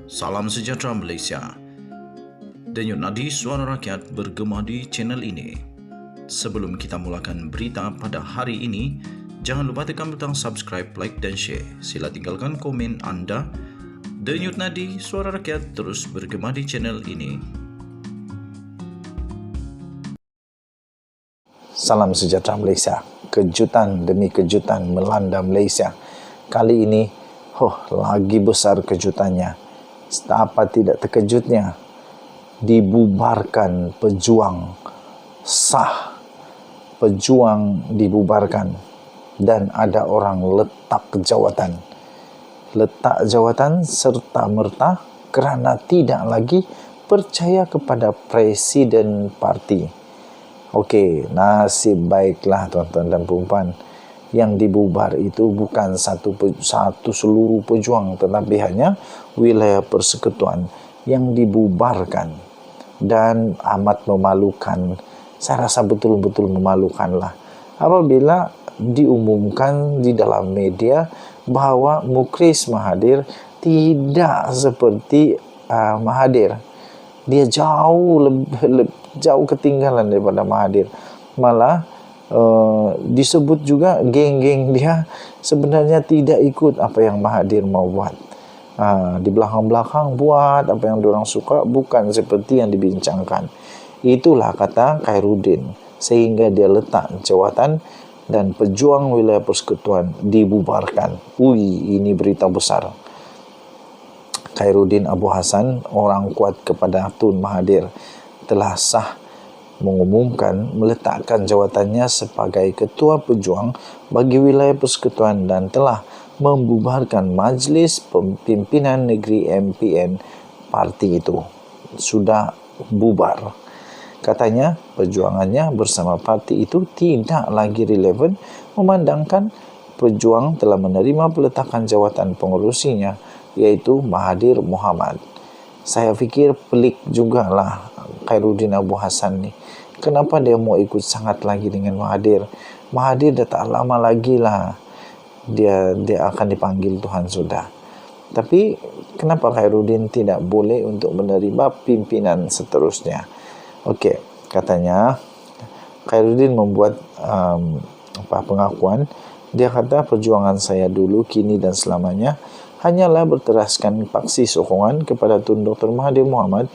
Salam sejahtera Malaysia. Denyut nadi suara rakyat bergema di channel ini. Sebelum kita mulakan berita pada hari ini, jangan lupa tekan butang subscribe, like dan share. Sila tinggalkan komen anda. Denyut nadi suara rakyat terus bergema di channel ini. Salam sejahtera Malaysia. Kejutan demi kejutan melanda Malaysia. Kali ini, lagi besar kejutannya. Apa tidak terkejutnya? Dibubarkan pejuang sah. Pejuang dibubarkan dan ada orang letak jawatan. Letak jawatan serta-merta kerana tidak lagi percaya kepada presiden parti. Okey, nasib baiklah tuan-tuan dan puan-puan. Yang dibubar itu bukan satu seluruh pejuang, tetapi hanya wilayah persekutuan yang dibubarkan. Dan amat memalukan, saya rasa betul-betul memalukanlah apabila diumumkan di dalam media bahawa Mukhris Mahathir tidak seperti Mahathir. Dia jauh ketinggalan daripada Mahathir. Malah disebut juga geng-geng dia sebenarnya tidak ikut apa yang Mahathir mau buat. Di belakang-belakang buat apa yang diorang suka, bukan seperti yang dibincangkan. Itulah kata Khairuddin, sehingga dia letak jawatan dan pejuang wilayah persekutuan dibubarkan. Ini berita besar. Khairuddin Abu Hassan, orang kuat kepada Tun Mahathir, telah sah mengumumkan meletakkan jawatannya sebagai ketua pejuang bagi wilayah persekutuan dan telah membubarkan Majlis Pimpinan Negeri MPN parti itu. Sudah bubar. Katanya perjuangannya bersama parti itu tidak lagi relevan memandangkan pejuang telah menerima peletakan jawatan pengurusinya, iaitu Mahathir Mohamad. Saya fikir pelik jugalah Khairuddin Abu Hassan ni. Kenapa dia mau ikut sangat lagi dengan Mahathir? Mahathir dah tak lama lagi lah dia akan dipanggil Tuhan sudah. Tapi kenapa Khairuddin tidak boleh untuk menerima pimpinan seterusnya? Okey, katanya Khairuddin membuat pengakuan. Dia kata perjuangan saya dulu, kini dan selamanya hanyalah berteraskan paksi sokongan kepada Tun Dr. Mahathir Mohamad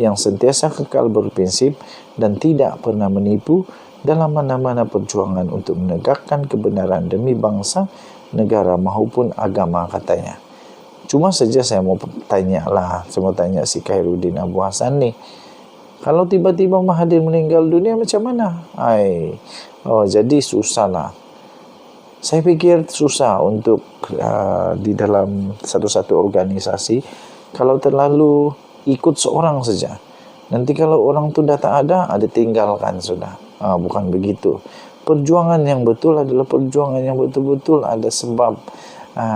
yang sentiasa kekal berprinsip dan tidak pernah menipu dalam mana-mana perjuangan untuk menegakkan kebenaran demi bangsa, negara maupun agama, katanya. Cuma saja saya mau tanya si Khairuddin Abu Hassan ni, kalau tiba-tiba Mahathir meninggal dunia macam mana? Jadi susahlah. Saya fikir susah untuk di dalam satu-satu organisasi kalau terlalu ikut seorang saja. Nanti kalau orang tu dah tak ada tinggalkan sudah. Bukan begitu. Perjuangan yang betul adalah perjuangan yang betul-betul ada sebab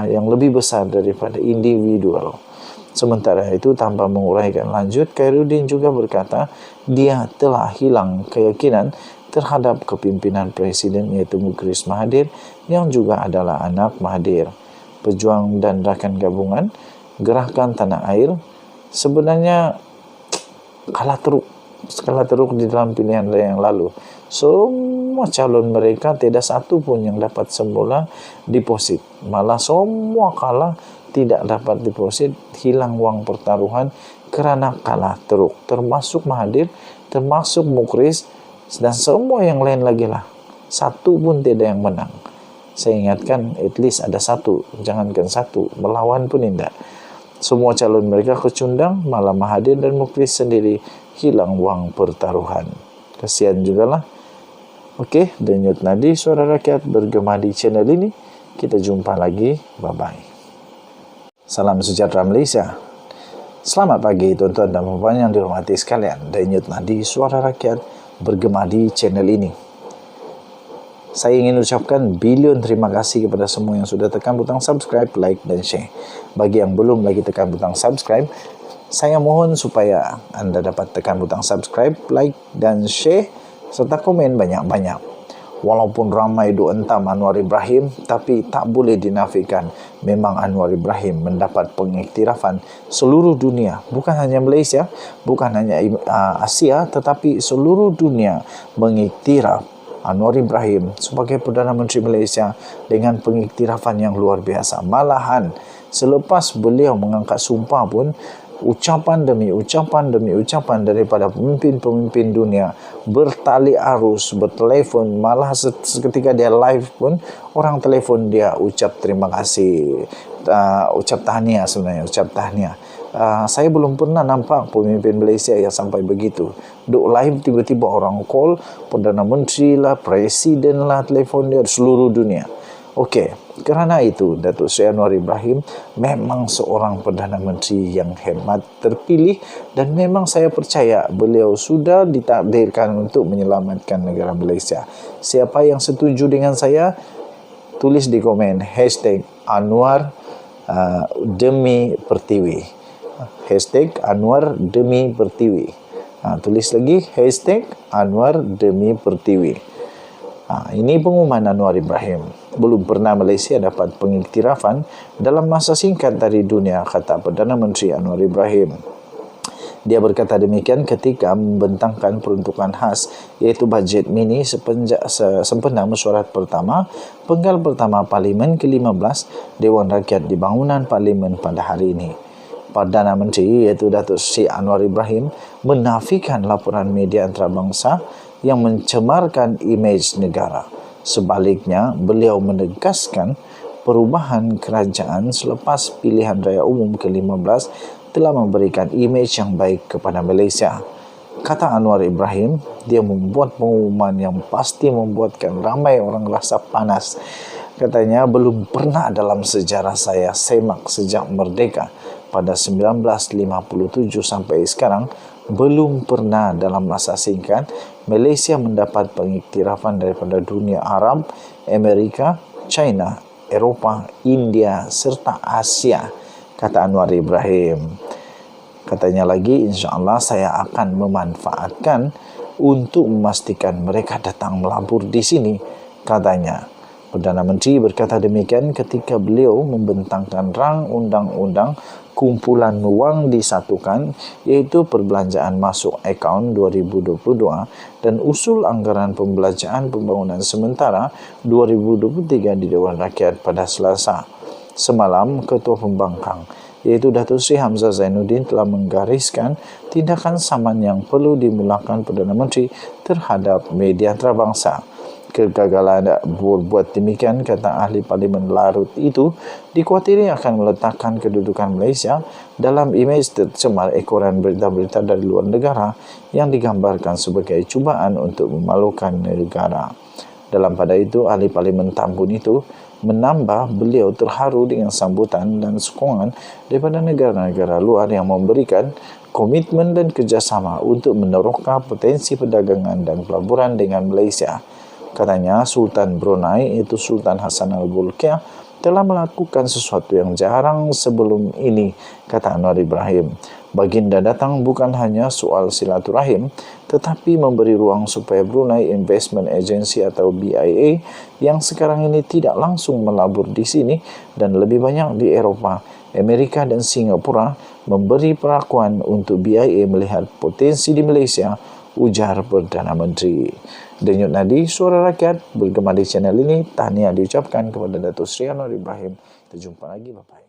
yang lebih besar daripada individual. Sementara itu, tanpa menguraikan lanjut, Khairuddin juga berkata dia telah hilang keyakinan terhadap kepimpinan presiden, iaitu Mukhris Mahathir, yang juga adalah anak Mahathir. Pejuang dan rakan gabungan Gerakan Tanah Air sebenarnya kalah teruk di dalam pilihan yang lalu. Semua calon mereka tidak satu pun yang dapat semula deposit. Malah semua kalah, tidak dapat deposit, hilang wang pertaruhan kerana kalah teruk. Termasuk Mahathir, termasuk Mukhris dan semua yang lain lagi lah. Satu pun tidak yang menang. Saya ingatkan, at least ada satu. Jangankan satu, melawan pun tidak. Semua calon mereka kecundang, malah Mahathir dan Mukhris sendiri hilang wang pertaruhan. Kasihan jugalah. Okey, denyut nadi suara rakyat bergema di channel ini. Kita jumpa lagi. Bye-bye. Salam sejahtera Malaysia. Selamat pagi tuan-tuan dan puan-puan yang dihormati sekalian. Denyut nadi suara rakyat bergema di channel ini. Saya ingin ucapkan bilion terima kasih kepada semua yang sudah tekan butang subscribe, like dan share. Bagi yang belum lagi tekan butang subscribe, saya mohon supaya anda dapat tekan butang subscribe, like dan share serta komen banyak-banyak. Walaupun ramai duk entam Anwar Ibrahim, tapi tak boleh dinafikan memang Anwar Ibrahim mendapat pengiktirafan seluruh dunia. Bukan hanya Malaysia, bukan hanya Asia, tetapi seluruh dunia mengiktiraf Anwar Ibrahim sebagai Perdana Menteri Malaysia dengan pengiktirafan yang luar biasa. Malahan selepas beliau mengangkat sumpah pun, ucapan demi ucapan demi ucapan daripada pemimpin-pemimpin dunia bertali arus, bertelefon, malah ketika dia live pun orang telefon dia ucap terima kasih, ucap tahniah sebenarnya, ucap tahniah. Saya belum pernah nampak pemimpin Malaysia yang sampai begitu. Duk live tiba-tiba orang call, Perdana Menteri lah, Presiden lah, telefon dia seluruh dunia. Okey, kerana itu Datuk Seri Anwar Ibrahim memang seorang Perdana Menteri yang hebat, terpilih, dan memang saya percaya beliau sudah ditakdirkan untuk menyelamatkan negara Malaysia. Siapa yang setuju dengan saya, tulis di komen #Anwar demi Pertiwi. #Anwar demi Pertiwi. Tulis lagi #Anwar demi Pertiwi. Ini pengumuman Anwar Ibrahim. Belum pernah Malaysia dapat pengiktirafan dalam masa singkat dari dunia, kata Perdana Menteri Anwar Ibrahim. Dia berkata demikian ketika membentangkan peruntukan khas iaitu bajet mini sempena mesyuarat pertama penggal pertama Parlimen ke-15 Dewan Rakyat di bangunan Parlimen pada hari ini. Perdana Menteri iaitu Datuk Seri Anwar Ibrahim menafikan laporan media antarabangsa yang mencemarkan imej negara. Sebaliknya, beliau menegaskan perubahan kerajaan selepas pilihan raya umum ke-15 telah memberikan imej yang baik kepada Malaysia. Kata Anwar Ibrahim, dia membuat pengumuman yang pasti membuatkan ramai orang rasa panas. Katanya, belum pernah dalam sejarah saya semak sejak merdeka pada 1957 sampai sekarang, belum pernah dalam masa singkat Malaysia mendapat pengiktirafan daripada dunia Arab, Amerika, China, Eropah, India serta Asia, kata Anwar Ibrahim. Katanya lagi, insya-Allah saya akan memanfaatkan untuk memastikan mereka datang melabur di sini, katanya. Perdana Menteri berkata demikian ketika beliau membentangkan rang undang-undang kumpulan wang disatukan iaitu perbelanjaan masuk akaun 2022 dan usul anggaran pembelanjaan pembangunan sementara 2023 di Dewan Rakyat pada Selasa. Semalam, Ketua Pembangkang iaitu Datuk Seri Hamzah Zainuddin telah menggariskan tindakan saman yang perlu dimulakan Perdana Menteri terhadap media antarabangsa. Kegagalan berbuat demikian, kata ahli Parlimen Larut itu, dikuatiri akan meletakkan kedudukan Malaysia dalam imej tercemar ekoran berita-berita dari luar negara yang digambarkan sebagai cubaan untuk memalukan negara. Dalam pada itu, ahli Parlimen Tambun itu menambah beliau terharu dengan sambutan dan sokongan daripada negara-negara luar yang memberikan komitmen dan kerjasama untuk meneroka potensi perdagangan dan pelaburan dengan Malaysia. Katanya, Sultan Brunei iaitu Sultan Hassan Al-Bolkiah telah melakukan sesuatu yang jarang sebelum ini, kata Anwar Ibrahim. Baginda datang bukan hanya soal silaturahim, tetapi memberi ruang supaya Brunei Investment Agency atau BIA yang sekarang ini tidak langsung melabur di sini dan lebih banyak di Eropah, Amerika dan Singapura memberi perakuan untuk BIA melihat potensi di Malaysia, ujar Perdana Menteri. Denyut nadi Suara Rakyat bergema di channel ini. Tahniah diucapkan kepada Datuk Seri Anwar Ibrahim. Kita jumpa lagi, bye-bye.